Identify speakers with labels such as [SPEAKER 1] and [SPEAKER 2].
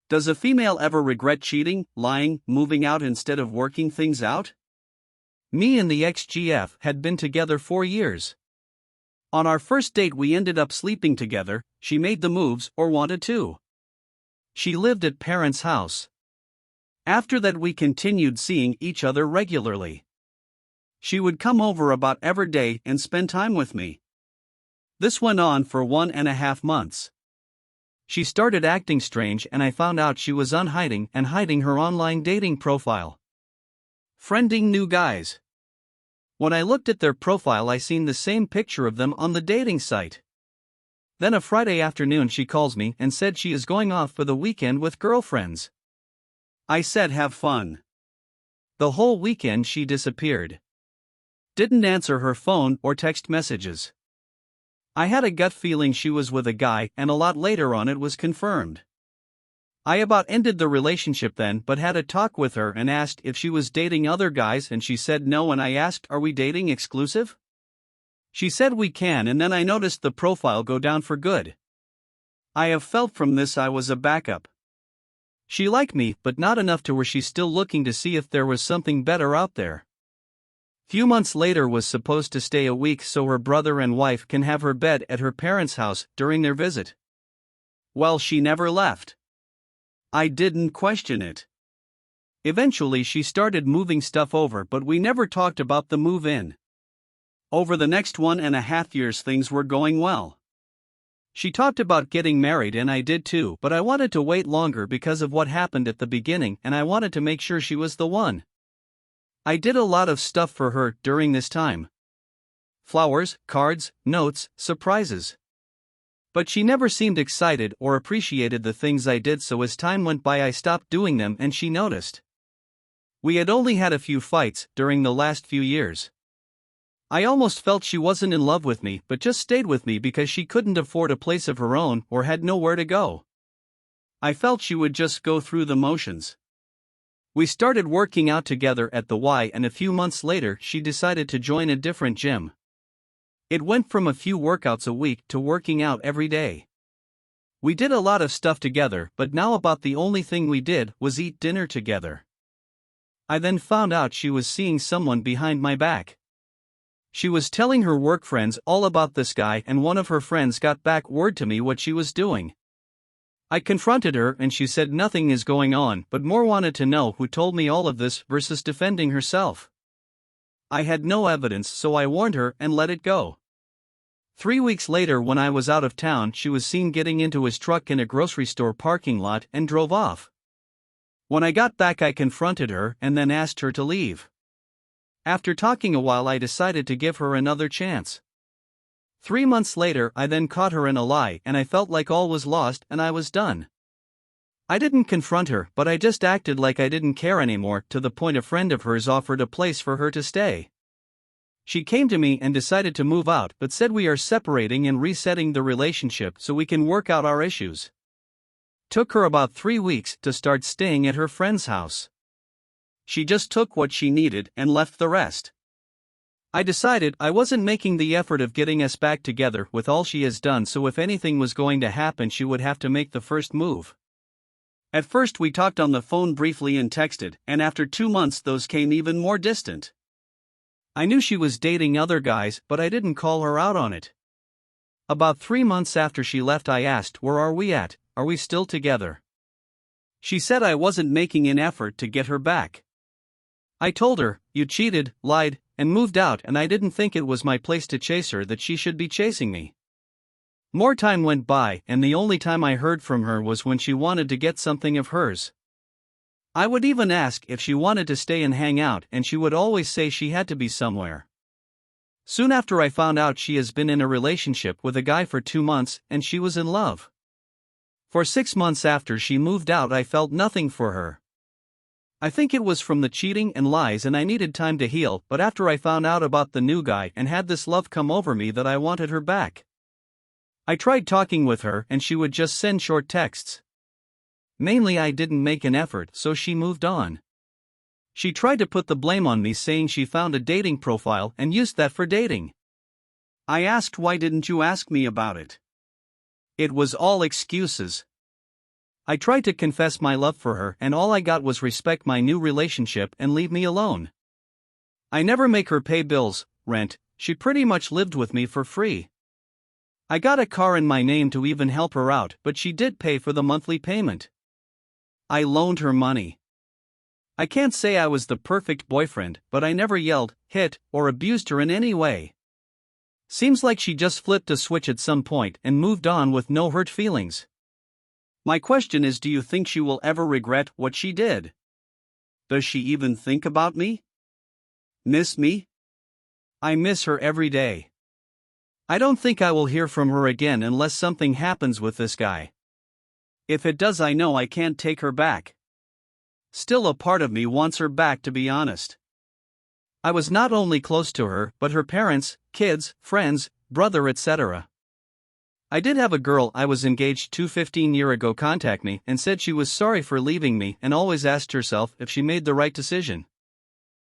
[SPEAKER 1] Does a female ever regret cheating, lying, moving out instead of working things out?
[SPEAKER 2] Me and the ex-GF had been together 4 years.
[SPEAKER 1] On our first date we ended up sleeping together. She made the moves, or wanted to.
[SPEAKER 2] She lived at parents' house.
[SPEAKER 1] After that we continued seeing each other regularly. She would come over about every day and spend time with me. This went on for 1.5 months.
[SPEAKER 2] She started acting strange and I found out she was hiding her online dating profile.
[SPEAKER 1] Friending new guys.
[SPEAKER 2] When I looked at their profile I seen the same picture of them on the dating site. Then a Friday afternoon she calls me and said she is going off for the weekend with girlfriends.
[SPEAKER 1] I said have fun.
[SPEAKER 2] The whole weekend she disappeared.
[SPEAKER 1] Didn't answer her phone or text messages. I had a gut feeling she was with a guy, and a lot later on it was confirmed. I about ended the relationship then, but had a talk with her and asked if she was dating other guys, and she said no, and I asked, are we dating exclusive? She said we can, and then I noticed the profile go down for good. I have felt from this I was a backup. She liked me, but not enough to where she's still looking to see if there was something better out there. Few months later was supposed to stay a week so her brother and wife can have her bed at her parents' house during their visit. Well, she never left. I didn't question it. Eventually she started moving stuff over, but we never talked about the move-in. Over the next 1.5 years things were going well. She talked about getting married and I did too, but I wanted to wait longer because of what happened at the beginning and I wanted to make sure she was the one. I did a lot of stuff for her during this time. Flowers, cards, notes, surprises. But she never seemed excited or appreciated the things I did, so as time went by I stopped doing them and she noticed. We had only had a few fights during the last few years. I almost felt she wasn't in love with me but just stayed with me because she couldn't afford a place of her own or had nowhere to go. I felt she would just go through the motions. We started working out together at the Y, and a few months later she decided to join a different gym. It went from a few workouts a week to working out every day. We did a lot of stuff together, but now about the only thing we did was eat dinner together. I then found out she was seeing someone behind my back. She was telling her work friends all about this guy, and one of her friends got back word to me what she was doing. I confronted her and she said nothing is going on, but more wanted to know who told me all of this versus defending herself. I had no evidence, so I warned her and let it go. 3 weeks later, when I was out of town, she was seen getting into his truck in a grocery store parking lot and drove off. When I got back I confronted her and then asked her to leave. After talking a while I decided to give her another chance. 3 months later I then caught her in a lie and I felt like all was lost and I was done. I didn't confront her, but I just acted like I didn't care anymore, to the point a friend of hers offered a place for her to stay. She came to me and decided to move out, but said we are separating and resetting the relationship so we can work out our issues. Took her about 3 weeks to start staying at her friend's house. She just took what she needed and left the rest. I decided I wasn't making the effort of getting us back together with all she has done, so if anything was going to happen she would have to make the first move. At first we talked on the phone briefly and texted, and after 2 months those came even more distant. I knew she was dating other guys, but I didn't call her out on it. About 3 months after she left I asked, where are we at, are we still together? She said I wasn't making an effort to get her back. I told her, you cheated, lied, and moved out, and I didn't think it was my place to chase her, that she should be chasing me. More time went by, and the only time I heard from her was when she wanted to get something of hers. I would even ask if she wanted to stay and hang out, and she would always say she had to be somewhere. Soon after I found out she has been in a relationship with a guy for 2 months, and she was in love. For 6 months after she moved out I felt nothing for her. I think it was from the cheating and lies, and I needed time to heal, but after I found out about the new guy and had this love come over me that I wanted her back. I tried talking with her and she would just send short texts. Mainly I didn't make an effort, so she moved on. She tried to put the blame on me, saying she found a dating profile and used that for dating. I asked, why didn't you ask me about it? It was all excuses. I tried to confess my love for her and all I got was respect my new relationship and leave me alone. I never make her pay bills, rent, she pretty much lived with me for free. I got a car in my name to even help her out, but she did pay for the monthly payment. I loaned her money. I can't say I was the perfect boyfriend, but I never yelled, hit, or abused her in any way. Seems like she just flipped a switch at some point and moved on with no hurt feelings. My question is, do you think she will ever regret what she did? Does she even think about me? Miss me? I miss her every day. I don't think I will hear from her again unless something happens with this guy. If it does, I know I can't take her back. Still, a part of me wants her back, to be honest. I was not only close to her, but her parents, kids, friends, brother, etc. I did have a girl I was engaged to 15 years ago contact me and said she was sorry for leaving me and always asked herself if she made the right decision.